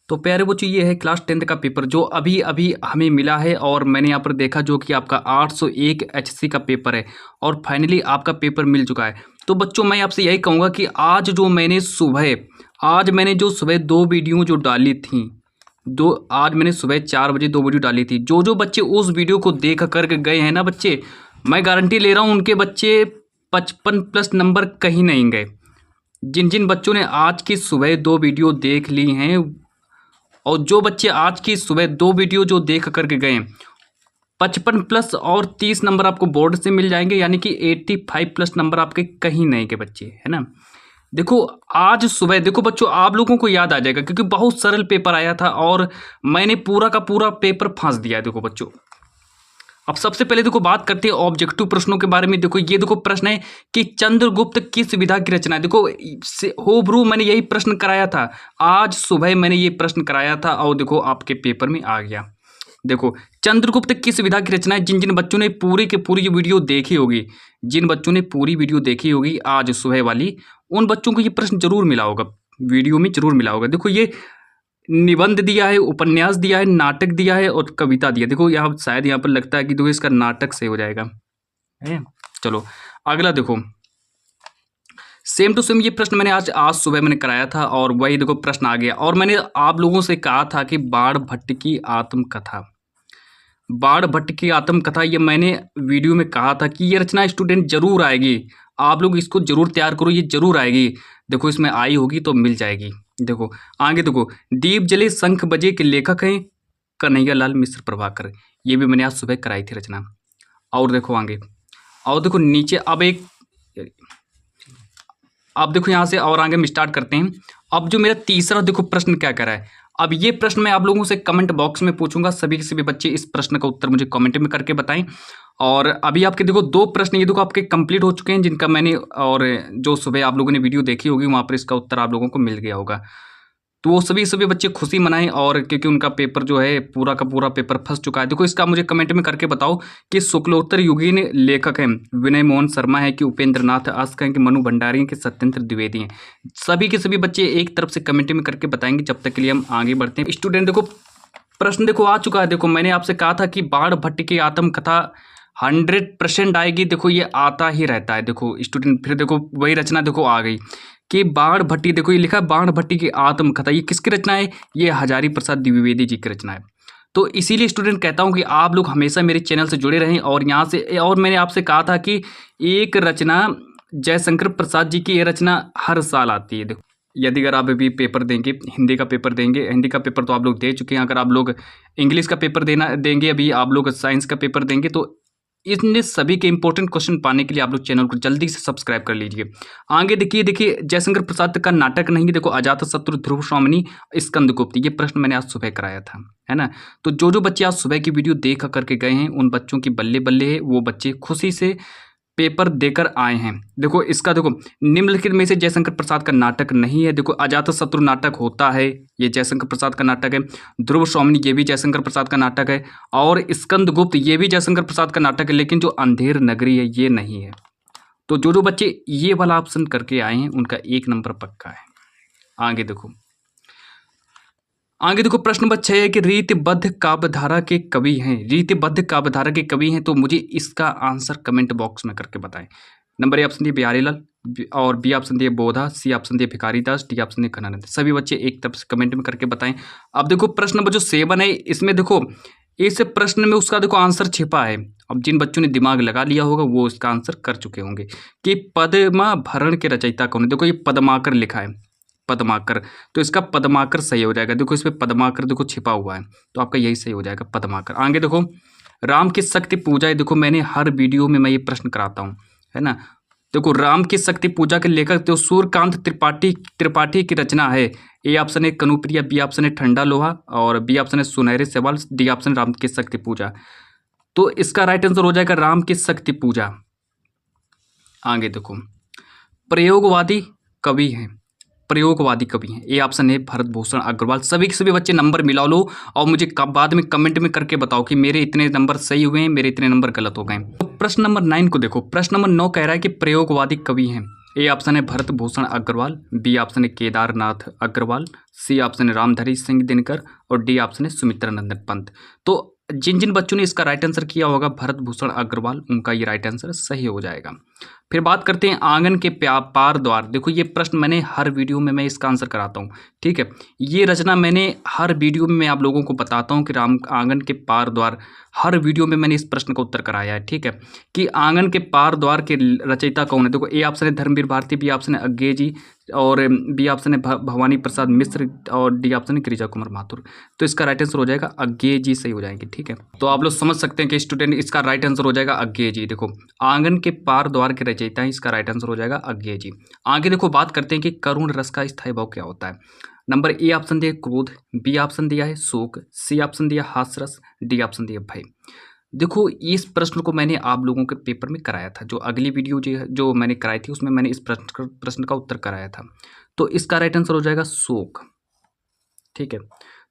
तो प्यारे बच्चों, ये है क्लास 10th का पेपर जो अभी अभी हमें मिला है और मैंने यहाँ पर देखा जो कि आपका 801 HC का पेपर है और फाइनली आपका पेपर मिल चुका है। तो बच्चों मैं आपसे यही कहूँगा कि आज मैंने जो सुबह 2 वीडियो जो डाली थी, आज मैंने सुबह 4 बजे 2 वीडियो डाली थी। जो बच्चे उस वीडियो को देख करके गए हैं ना बच्चे, मैं गारंटी ले रहा हूँ उनके बच्चे 55+ नंबर कहीं नहीं गए। जिन बच्चों ने आज की सुबह 2 वीडियो देख ली हैं और जो बच्चे आज की सुबह 2 वीडियो जो देख करके गए हैं, 55+ और 30 नंबर आपको बोर्ड से मिल जाएंगे, यानी कि 85+ नंबर आपके कहीं नहीं के बच्चे, है ना। देखो आज सुबह देखो बच्चों, आप लोगों को याद आ जाएगा क्योंकि बहुत सरल पेपर आया था और मैंने पूरा का पूरा पेपर फांस दिया है। देखो बच्चों, अब सबसे पहले देखो बात करते हैं ऑब्जेक्टिव प्रश्नों के बारे में। देखो ये देखो प्रश्न है कि चंद्रगुप्त किस विधा की रचना है। देखो होबरू मैंने यही प्रश्न कराया था, आज सुबह मैंने ये प्रश्न कराया था और देखो आपके पेपर में आ गया। देखो चंद्रगुप्त किस विधा की रचना है। जिन बच्चों ने पूरी की पूरी वीडियो देखी होगी, जिन बच्चों ने पूरी वीडियो देखी होगी आज सुबह वाली, उन बच्चों को ये प्रश्न जरूर मिला होगा, वीडियो में जरूर मिला होगा। देखो ये निबंध दिया है, उपन्यास दिया है, नाटक दिया है और कविता दिया है। देखो यहाँ शायद यहाँ पर लगता है कि देखो इसका नाटक से हो जाएगा है। चलो अगला देखो, सेम टू सेम ये प्रश्न मैंने आज सुबह मैंने कराया था और वही देखो प्रश्न आ गया। और मैंने आप लोगों से कहा था कि बाणभट्ट की आत्मकथा, ये मैंने वीडियो में कहा था कि ये रचना स्टूडेंट जरूर आएगी, आप लोग इसको जरूर तैयार करो, ये जरूर आएगी। देखो इसमें आई होगी तो मिल जाएगी। देखो आगे देखो, दीप जले शंख बजे के लेखक हैं कन्हैया लाल मिश्र प्रभाकर, ये भी मैंने आज सुबह कराई थी रचना। और देखो आगे, और देखो नीचे अब देखो यहाँ से और आगे हम स्टार्ट करते हैं। अब जो मेरा तीसरा देखो प्रश्न क्या कर रहा है, अब ये प्रश्न मैं आप लोगों से कमेंट बॉक्स में पूछूंगा, सभी के सभी बच्चे इस प्रश्न का उत्तर मुझे कमेंट में करके बताएं। और अभी आपके देखो 2 प्रश्न ये देखो आपके कंप्लीट हो चुके हैं, जिनका मैंने और जो सुबह आप लोगों ने वीडियो देखी होगी वहाँ पर इसका उत्तर आप लोगों को मिल गया होगा। तो वो सभी बच्चे खुशी मनाएं और क्योंकि उनका पेपर जो है पूरा का पूरा पेपर फंस चुका है। देखो इसका मुझे कमेंट में करके बताओ कि शुक्लोत्तर युगीन लेखक हैं विनय मोहन शर्मा है कि उपेंद्र नाथ आस्क हैं कि मनु भंडारी हैं कि सत्येंद्र द्विवेदी हैं। सभी के सभी बच्चे एक तरफ से कमेंट में करके बताएंगे। जब तक के लिए हम आगे बढ़ते हैं। स्टूडेंट देखो प्रश्न देखो आ चुका है। देखो मैंने आपसे कहा था कि बाणभट्ट की आत्मकथा 100% आएगी। देखो ये आता ही रहता है। देखो स्टूडेंट फिर देखो वही रचना देखो आ गई कि बाणभट्टी, देखो ये लिखा है बाणभट्टी की आत्मकथा, ये किसकी रचना है, ये हजारी प्रसाद द्विवेदी जी की रचना है। तो इसीलिए स्टूडेंट कहता हूँ कि आप लोग हमेशा मेरे चैनल से जुड़े रहें। और यहाँ से और मैंने आपसे कहा था कि एक रचना जयशंकर प्रसाद जी की ये रचना हर साल आती है। देखो यदि अगर आप अभी पेपर देंगे, हिंदी का पेपर देंगे, हिंदी का पेपर तो आप लोग दे चुके हैं, अगर आप लोग इंग्लिश का पेपर देंगे, अभी आप लोग साइंस का पेपर देंगे, तो इन सभी के इंपॉर्टेंट क्वेश्चन पाने के लिए आप लोग चैनल को जल्दी से सब्सक्राइब कर लीजिए। आगे देखिए जयशंकर प्रसाद का नाटक नहीं, देखो अजातशत्रु, ध्रुव स्वामिनी, स्कंदगुप्त, ये प्रश्न मैंने आज सुबह कराया था, है ना। तो जो बच्चे आज सुबह की वीडियो देख करके गए हैं उन बच्चों की बल्ले बल्ले है, वो बच्चे खुशी से पेपर देकर आए हैं। देखो इसका देखो निम्नलिखित में से जयशंकर प्रसाद का नाटक नहीं है। देखो अजातशत्रु नाटक होता है, ये जयशंकर प्रसाद का नाटक है। ध्रुव स्वामिनी ये भी जयशंकर प्रसाद का नाटक है और स्कंदगुप्त ये भी जयशंकर प्रसाद का नाटक है, लेकिन जो अंधेर नगरी है ये नहीं है। तो जो बच्चे ये वाला ऑप्शन करके आए हैं उनका 1 नंबर पक्का है। आगे देखो प्रश्न नंबर 6 है कि रीतिबद्ध काव्यधारा के कवि हैं। रीतिबद्ध काव्यधारा के कवि हैं, तो मुझे इसका आंसर कमेंट बॉक्स में करके बताएं। नंबर ए ऑप्शन दिए बिहारी लाल और बी ऑप्शन दिए बोधा, सी ऑप्शन दिए भिखारी दास, डी ऑप्शन दिए घनानंद। सभी बच्चे एक तरफ से कमेंट में करके बताएं। अब देखो प्रश्न नंबर जो 7 है, इसमें देखो इस प्रश्न में उसका देखो आंसर छिपा है। अब जिन बच्चों ने दिमाग लगा लिया होगा वो इसका आंसर कर चुके होंगे कि पद्माभरण के रचयिता कौन है। देखो ये पद्माकर लिखा है, पद्माकर, तो इसका पद्माकर सही हो जाएगा। देखो इसमें पद्माकर देखो छिपा हुआ है, तो आपका यही सही हो जाएगा पद्माकर। आगे देखो राम की शक्ति पूजा है। देखो मैंने हर वीडियो में मैं ये प्रश्न कराता हूँ, है ना। देखो राम की शक्ति पूजा के लेखक तो सूर्यकांत त्रिपाठी की रचना है। ए ऑप्शन है कनुप्रिया, बी ऑप्शन है ठंडा लोहा और बी ऑप्शन है सुनहरे सवाल, डी ऑप्शन राम की शक्ति पूजा। तो इसका राइट आंसर हो जाएगा राम की शक्ति पूजा। आगे देखो प्रयोगवादी कवि हैं, प्रयोगवादी कवि हैं, ए ऑप्शन है भरत भूषण अग्रवाल। सभी के सभी बच्चे नंबर मिला लो और मुझे बाद में कमेंट में करके बताओ कि मेरे इतने नंबर सही हुए हैं, मेरे इतने नंबर गलत हो गए। तो प्रश्न नंबर 9 को देखो, प्रश्न नंबर 9 कह रहा है कि प्रयोगवादी कवि हैं। ए ऑप्शन है भरत भूषण अग्रवाल, बी ऑप्शन है केदारनाथ अग्रवाल, सी ऑप्शन है रामधारी सिंह दिनकर और डी ऑप्शन है सुमित्रा नंदन पंत। तो जिन जिन बच्चों ने इसका राइट आंसर किया होगा भरत भूषण अग्रवाल, उनका ये राइट आंसर सही हो जाएगा। फिर बात करते हैं आंगन के पार द्वार। देखो ये प्रश्न मैंने हर वीडियो में मैं इसका आंसर कराता हूँ, ठीक है। ये रचना मैंने हर वीडियो में मैं आप लोगों को बताता हूँ कि राम आंगन के पार द्वार, हर वीडियो में मैंने इस प्रश्न का उत्तर कराया है, ठीक है, कि आंगन के पार द्वार के रचयिता कौन है। देखो ए ऑप्शन है धर्मवीर भारती, बी ऑप्शन है अज्ञे जी और बी ऑप्शन है भवानी प्रसाद मिश्र और डी ऑप्शन है गिरिजा कुमार माथुर। तो इसका राइट आंसर हो जाएगा अज्ञे जी सही हो जाएंगे, ठीक है। तो आप लोग समझ सकते हैं कि स्टूडेंट इसका राइट आंसर हो जाएगा अज्ञे जी। देखो आंगन के पार द्वार के रचयिता है, इसका राइट आंसर हो जाएगा अज्ञे जी। आगे देखो बात करते हैं कि करुण रस का स्थायी भाव क्या होता है। नंबर ए ऑप्शन दिया क्रोध, बी ऑप्शन दिया है शोक, सी ऑप्शन दिया हास्यरस, डी ऑप्शन दिया भय। देखो इस प्रश्न को मैंने आप लोगों के पेपर में कराया था, जो अगली वीडियो जो मैंने कराई थी उसमें मैंने इस प्रश्न का उत्तर कराया था। तो इसका राइट आंसर हो जाएगा शोक, ठीक है।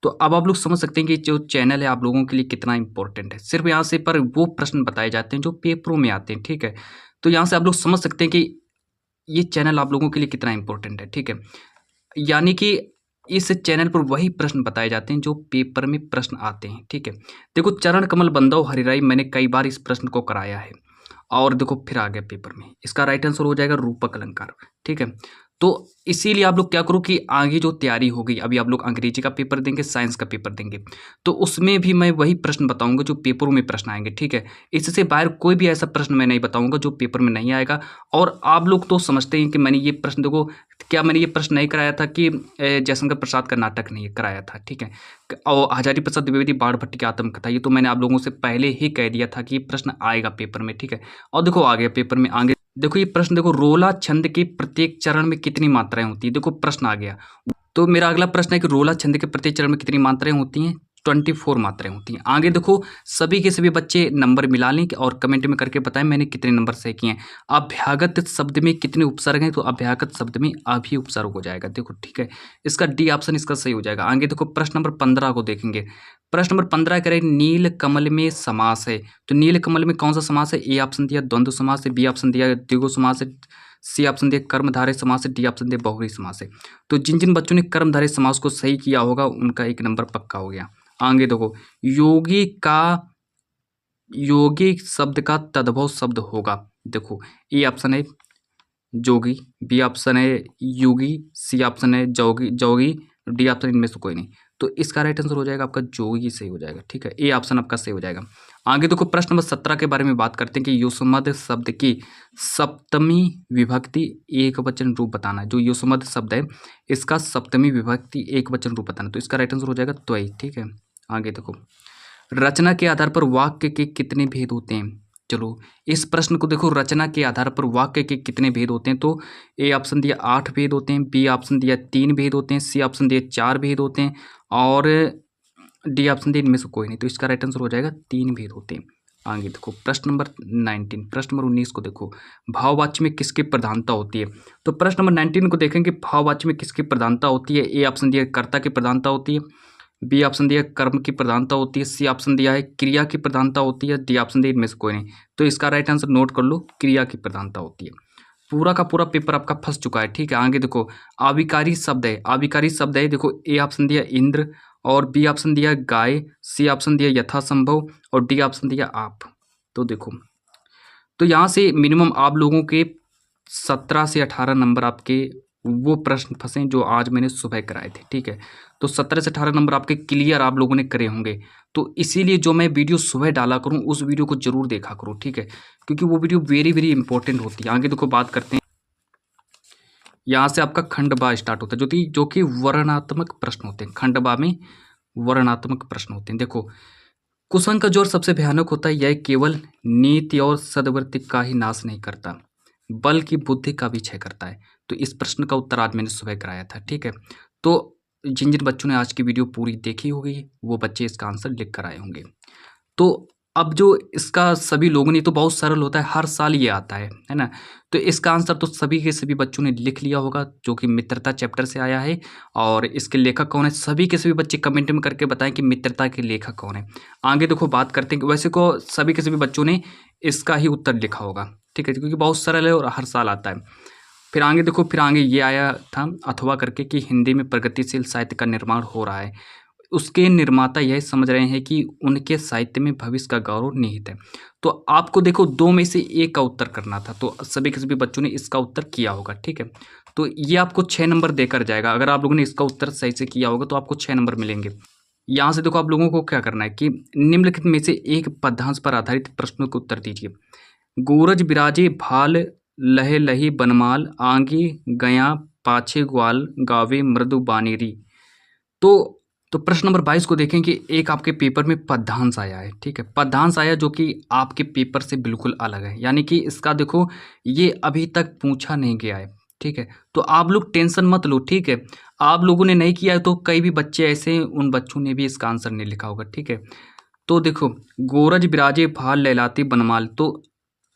तो अब आप लोग समझ सकते हैं कि जो चैनल है आप लोगों के लिए कितना इंपॉर्टेंट है। सिर्फ यहाँ से पर वो प्रश्न बताए जाते हैं जो पेपरों में आते हैं, ठीक है। तो यहाँ से आप लोग समझ सकते हैं कि ये चैनल आप लोगों के लिए कितना इंपॉर्टेंट है, ठीक है। यानी कि इस चैनल पर वही प्रश्न बताए जाते हैं जो पेपर में प्रश्न आते हैं, ठीक है। देखो चरण कमल बंदो हरिराई मैंने कई बार इस प्रश्न को कराया है और देखो फिर आ गया पेपर में। इसका राइट आंसर हो जाएगा रूपक अलंकार, ठीक है। तो इसीलिए आप लोग क्या करो कि आगे जो तैयारी होगी, अभी आप लोग अंग्रेजी का पेपर देंगे, साइंस का पेपर देंगे, तो उसमें भी मैं वही प्रश्न बताऊंगा जो पेपरों में प्रश्न आएंगे, ठीक है। इससे बाहर कोई भी ऐसा प्रश्न मैं नहीं बताऊंगा जो पेपर में नहीं आएगा। और आप लोग तो समझते हैं कि मैंने ये प्रश्न, देखो क्या मैंने ये प्रश्न नहीं कराया था कि जयशंकर प्रसाद का नाटक नहीं कराया था, ठीक है, और हजारी प्रसाद द्विवेदी बाढ़ भट्टी की आत्मकथा, ये तो मैंने आप लोगों से पहले ही कह दिया था कि ये प्रश्न आएगा पेपर में, ठीक है। और देखो आ गया पेपर में। आगे देखो ये प्रश्न, देखो रोला छंद के प्रत्येक चरण में कितनी मात्राएं होती है। देखो प्रश्न आ गया। तो मेरा अगला प्रश्न है कि रोला छंद के प्रत्येक चरण में कितनी मात्राएं होती हैं। 24 मात्राएं होती हैं। आगे देखो सभी के सभी बच्चे नंबर मिला लें और कमेंट में करके बताएं मैंने कितने नंबर सही किए हैं। अभ्यागत शब्द में कितने उपसर्ग हैं, तो अभ्यागत शब्द में अभी उपसर्ग हो जाएगा, देखो, ठीक है। इसका डी ऑप्शन इसका सही हो जाएगा। आगे देखो प्रश्न नंबर 15 को देखेंगे। प्रश्न नंबर 15 करें नील कमल में समास है, तो नील कमल में कौन सा समास है। ए ऑप्शन दिया द्वंद्व समास है, बी ऑप्शन दिया द्विगु समास है, सी ऑप्शन दिया कर्मधारय समास है, डी ऑप्शन दिया बहुव्रीहि समास है। तो जिन जिन बच्चों ने कर्मधारय समास को सही किया होगा उनका एक नंबर पक्का हो गया। आगे देखो योगी शब्द का तद्भव शब्द होगा। देखो ए ऑप्शन है जोगी, बी ऑप्शन है योगी, सी ऑप्शन है जोगी, डी ऑप्शन इनमें से कोई नहीं। तो इसका राइट आंसर हो जाएगा आपका जोगी सही हो जाएगा, ठीक है। ए ऑप्शन आपका सही हो जाएगा। आगे देखो प्रश्न नंबर 17 के बारे में बात करते हैं कि युष्मद शब्द की सप्तमी विभक्ति एक वचन रूप बताना है। जो युष्मद शब्द है इसका सप्तमी विभक्ति एक वचन रूप बताना, तो इसका राइट आंसर हो जाएगा त्वयी, ठीक है। आगे देखो रचना के आधार पर वाक्य के कितने भेद होते हैं। चलो इस प्रश्न को देखो, रचना के आधार पर वाक्य के कितने भेद होते हैं। तो ए ऑप्शन दिया 8 भेद होते हैं, बी ऑप्शन दिया 3 भेद होते हैं, सी ऑप्शन दिया 4 भेद होते हैं और डी ऑप्शन दिया इनमें से कोई नहीं। तो इसका राइट आंसर हो जाएगा 3 भेद होते हैं। आगे देखो प्रश्न नंबर 19, प्रश्न नंबर 19 को देखो भाववाच्य में किसकी प्रधानता होती है। तो प्रश्न नंबर 19 को देखेंगे भाववाच्य में किसकी प्रधानता होती है। ए ऑप्शन दिया कर्ता की प्रधानता होती है, बी ऑप्शन दिया कर्म की प्रधानता होती है, सी ऑप्शन दिया है क्रिया की प्रधानता होती है, डी ऑप्शन दिया इनमें से कोई नहीं। तो इसका राइट आंसर नोट कर लो, क्रिया की प्रधानता होती है। पूरा का पूरा पेपर आपका फंस चुका है, ठीक है। आगे देखो आविकारी शब्द है, आविकारी शब्द है, देखो ए ऑप्शन दिया इंद्र और बी ऑप्शन दिया गाय, सी ऑप्शन दिया यथासंभव और डी ऑप्शन दिया आप। तो देखो तो यहाँ से मिनिमम आप लोगों के 17 से 18 नंबर आपके वो प्रश्न फंसे जो आज मैंने सुबह कराए थे, ठीक है। तो 17 से 18 नंबर आपके क्लियर आप लोगों ने करे होंगे। तो इसीलिए जो मैं वीडियो सुबह डाला करूं उस वीडियो को जरूर देखा करो, ठीक है, क्योंकि वो वीडियो वेरी वेरी इंपॉर्टेंट होती है। आगे देखो बात करते हैं, यहाँ से आपका खंड बा स्टार्ट होता है जो कि वर्णनात्मक प्रश्न होते हैं। खंड बा में वर्णनात्मक प्रश्न होते हैं। देखो कुसंग का जोर सबसे भयानक होता है, यह केवल नीति और सद्वृत्ति का ही नाश नहीं करता बल्कि बुद्धि का भी क्षय करता है। तो इस प्रश्न का उत्तर आज मैंने सुबह कराया था, ठीक है। तो जिन जिन बच्चों ने आज की वीडियो पूरी देखी होगी वो बच्चे इसका आंसर लिख कर आए होंगे। तो अब जो इसका सभी लोगों ने, तो बहुत सरल होता है, हर साल ये आता है ना। तो इसका आंसर तो सभी के सभी बच्चों ने लिख लिया होगा जो कि मित्रता चैप्टर से आया है। और इसके लेखक कौन है, सभी के सभी बच्चे कमेंट में करके बताएं कि मित्रता के लेखक कौन है। आगे देखो बात करते हैं कि वैसे को सभी के सभी बच्चों ने इसका ही उत्तर लिखा होगा, ठीक है, क्योंकि बहुत सरल है और हर साल आता है। फिर आगे देखो, फिर आगे ये आया था अथवा करके कि हिंदी में प्रगतिशील साहित्य का निर्माण हो रहा है। उसके निर्माता यह समझ रहे हैं कि उनके साहित्य में भविष्य का गौरव निहित है। तो आपको देखो 2 में से 1 का उत्तर करना था, तो सभी के सभी बच्चों ने इसका उत्तर किया होगा, ठीक है। तो ये आपको 6 नंबर देकर जाएगा। अगर आप लोगों ने इसका उत्तर सही से किया होगा तो आपको 6 नंबर मिलेंगे। यहाँ से देखो आप लोगों को क्या करना है कि निम्नलिखित में से एक पद्यांश पर आधारित प्रश्नों के उत्तर दीजिए। गूरज बिराजे भाल लहे लही बनमाल, आंगी गया पाछे ग्वाल, गावे मृदु बानेरी। तो प्रश्न नंबर 22 को देखें कि एक आपके पेपर में पद्यांश आया है, ठीक है। पद्यांश आया जो कि आपके पेपर से बिल्कुल अलग है, यानी कि इसका देखो ये अभी तक पूछा नहीं गया है, ठीक है। तो आप लोग टेंशन मत लो, ठीक है। आप लोगों ने नहीं किया है तो कई भी बच्चे ऐसे हैं, उन बच्चों ने भी इसका आंसर नहीं लिखा होगा, ठीक है। तो देखो, गोरज बिराजे भाल लहलाती बनमाल, तो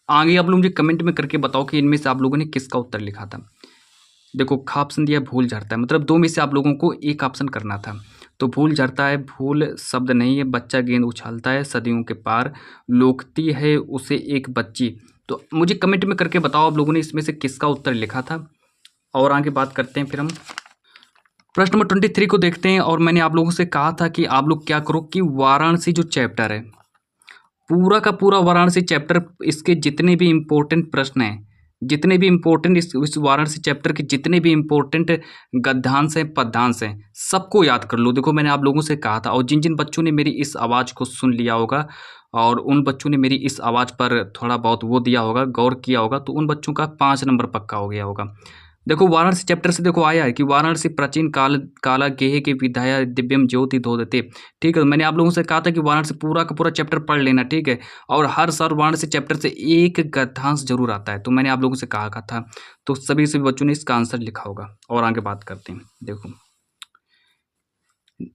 आगे आप लोग मुझे कमेंट में करके बताओ कि इनमें से आप लोगों ने किसका उत्तर लिखा था। देखो खा ऑप्शन दिया भूल झड़ता है, मतलब 2 में से आप लोगों को एक ऑप्शन करना था। तो भूल झड़ता है, भूल शब्द नहीं है। बच्चा गेंद उछालता है सदियों के पार, लोकती है उसे एक बच्ची। तो मुझे कमेंट में करके बताओ आप लोगों ने इसमें से किसका उत्तर लिखा था। और आगे बात करते हैं फिर हम प्रश्न नंबर 23 को देखते हैं। और मैंने आप लोगों से कहा था कि आप लोग क्या करो कि वाराणसी जो चैप्टर है, पूरा का पूरा वाराणसी चैप्टर, इसके जितने भी इम्पोर्टेंट प्रश्न हैं, जितने भी इम्पोर्टेंट इस वाराणसी चैप्टर के जितने भी इम्पोर्टेंट गद्यांश हैं, पद्यांश हैं, सबको याद कर लो। देखो मैंने आप लोगों से कहा था, और जिन जिन बच्चों ने मेरी इस आवाज़ को सुन लिया होगा और उन बच्चों ने मेरी इस आवाज़ पर थोड़ा बहुत वो दिया होगा, गौर किया होगा, तो उन बच्चों का 5 नंबर पक्का हो गया होगा। देखो वाराणसी चैप्टर से देखो आया है कि वाराणसी प्राचीन काल काला गेहे के विधाया दिव्यम ज्योति धोदते, ठीक है। मैंने आप लोगों से कहा था कि वाराणसी पूरा का पूरा चैप्टर पढ़ लेना, ठीक है। और हर साल वाराणसी चैप्टर से एक गद्यांश जरूर आता है, तो मैंने आप लोगों से कहा था। तो सभी बच्चों ने इसका आंसर लिखा होगा। और आगे बात करते हैं। देखो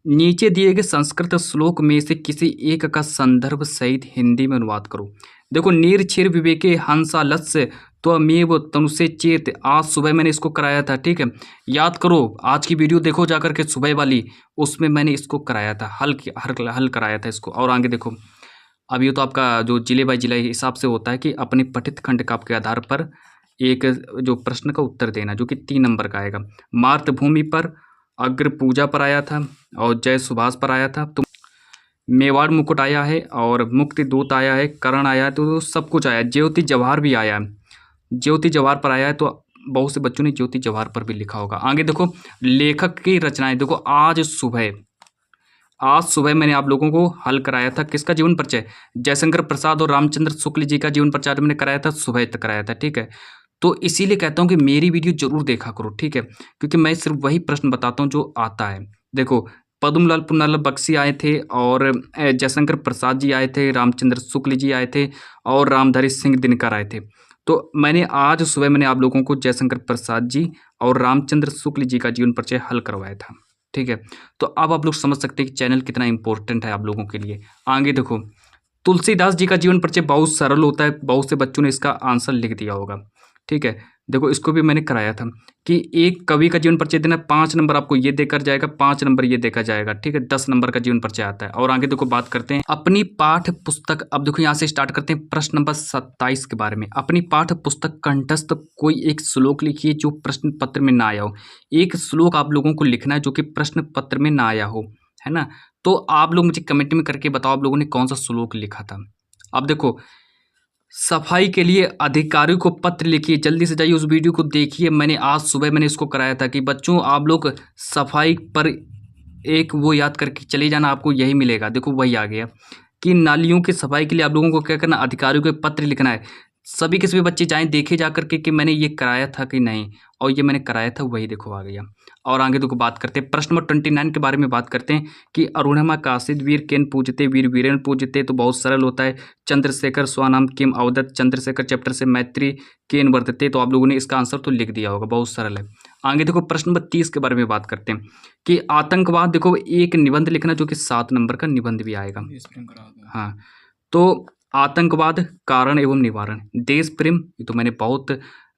नीचे दिए गए संस्कृत श्लोक में से किसी एक का संदर्भ सहित हिंदी में अनुवाद करो। देखो नीर क्षीर विवेके हंसा लस्य त्वमेव तनुषे चेत, आज सुबह मैंने इसको कराया था, ठीक है। याद करो, आज की वीडियो देखो जाकर के सुबह वाली, उसमें मैंने इसको कराया था, हल कराया था इसको। और आगे देखो, अब ये तो आपका जो जिले बाई जिले हिसाब से होता है कि अपने पठित खंड का के आधार पर एक जो प्रश्न का उत्तर देना, जो कि 3 नंबर का आएगा। मातृभूमि पर, अग्र पूजा पर आया था, और जय सुभाष पर आया था। तो मेवाड़ मुकुट आया है, और मुक्ति दूत आया है, करण आया है, तो सब कुछ आया है। ज्योति जवाहर भी आया है, ज्योति जवाहर पर आया है, तो बहुत से बच्चों ने ज्योति जवाहर पर भी लिखा होगा। आगे देखो लेखक की रचनाएं, देखो आज सुबह मैंने आप लोगों को हल कराया था किसका जीवन परिचय, जयशंकर प्रसाद और रामचंद्र शुक्ल जी का जीवन परिचय मैंने कराया था, सुबह तक कराया था, ठीक है। तो इसीलिए कहता हूँ कि मेरी वीडियो जरूर देखा करो, ठीक है, क्योंकि मैं सिर्फ वही प्रश्न बताता हूँ जो आता है। देखो पद्मलाल पुन्नालाल बख्शी आए थे, और जयशंकर प्रसाद जी आए थे, रामचंद्र शुक्ल जी आए थे, और रामधारी सिंह दिनकर आए थे। तो मैंने आज सुबह मैंने आप लोगों को जयशंकर प्रसाद जी और रामचंद्र शुक्ल जी का जीवन परिचय हल करवाया था, ठीक है। तो अब आप लोग समझ सकते हैं कि चैनल कितना इंपॉर्टेंट है आप लोगों के लिए। आगे देखो तुलसीदास जी का जीवन परिचय बहुत सरल होता है, बहुत से बच्चों ने इसका आंसर लिख दिया होगा, ठीक है। देखो इसको भी मैंने कराया था कि एक कवि का जीवन परिचय देना, 5 नंबर आपको ये देकर जाएगा, 5 नंबर ये देखा जाएगा, ठीक है। 10 नंबर का जीवन परिचय आता है। और आगे देखो बात करते हैं अपनी पाठ्य पुस्तक। अब देखो यहाँ से स्टार्ट करते हैं प्रश्न नंबर 27 के बारे में। अपनी पाठ्य पुस्तक कंठस्थ कोई एक श्लोक लिखिए जो प्रश्न पत्र में ना आया हो। एक श्लोक आप लोगों को लिखना है जो कि प्रश्न पत्र में ना आया हो, है ना। तो आप लोग मुझे कमेंट में करके बताओ आप लोगों ने कौन सा श्लोक लिखा था। अब देखो सफाई के लिए अधिकारियों को पत्र लिखिए, जल्दी से जाइए उस वीडियो को देखिए। मैंने आज सुबह मैंने इसको कराया था कि बच्चों आप लोग सफाई पर एक वो याद करके चले जाना, आपको यही मिलेगा। देखो वही आ गया कि नालियों की सफाई के लिए आप लोगों को क्या करना, अधिकारियों को पत्र लिखना है। सभी के सभी बच्चे जाएं देखे जा करके कि मैंने ये कराया था कि नहीं, और ये मैंने कराया था, वही देखो आ गया। और आगे देखो बात करते हैं प्रश्न नंबर 29 के बारे में बात करते हैं कि अरुणिमा काशिद वीर केन पूजते, वीर वीरेन पूजते। तो बहुत सरल होता है, चंद्रशेखर स्वानाम किम अवदत्त, चंद्रशेखर चैप्टर से मैत्री केन वर्तते। तो आप लोगों ने इसका आंसर तो लिख दिया होगा, बहुत सरल है। आगे देखो प्रश्न नंबर 30 के बारे में बात करते हैं कि आतंकवाद, देखो एक निबंध लिखना जो कि 7 नंबर का निबंध भी आएगा। हाँ, तो आतंकवाद कारण एवं निवारण, देश प्रेम, ये तो मैंने बहुत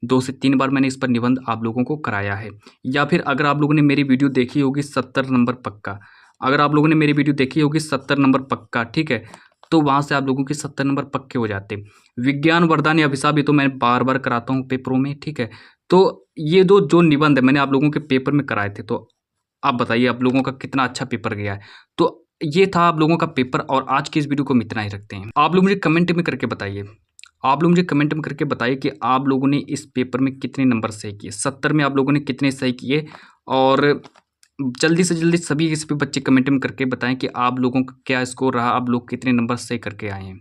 2 से 3 बार मैंने इस पर निबंध आप लोगों को कराया है। या फिर अगर आप लोगों ने मेरी वीडियो देखी होगी 70 नंबर पक्का, अगर आप लोगों ने मेरी वीडियो देखी होगी 70 नंबर पक्का, ठीक है, तो वहाँ से आप लोगों के 70 नंबर पक्के हो जाते। विज्ञान वरदान या अभिशाप, ये तो मैं बार बार कराता हूँ पेपरों में, ठीक है। तो ये जो निबंध है मैंने आप लोगों के पेपर में कराए थे, तो आप बताइए आप लोगों का कितना अच्छा पेपर गया है। तो ये था आप लोगों का पेपर, और आज की इस वीडियो को हम इतना ही रखते हैं। आप लोग मुझे कमेंट में करके बताइए, आप लोग मुझे कमेंट में करके बताइए कि आप लोगों ने इस पेपर में कितने नंबर सही किए। 70 में आप लोगों ने कितने सही किए, और जल्दी से जल्दी सभी इस पे बच्चे कमेंट में करके बताएं कि आप लोगों का क्या स्कोर रहा, आप लोग कितने नंबर सही करके आए हैं।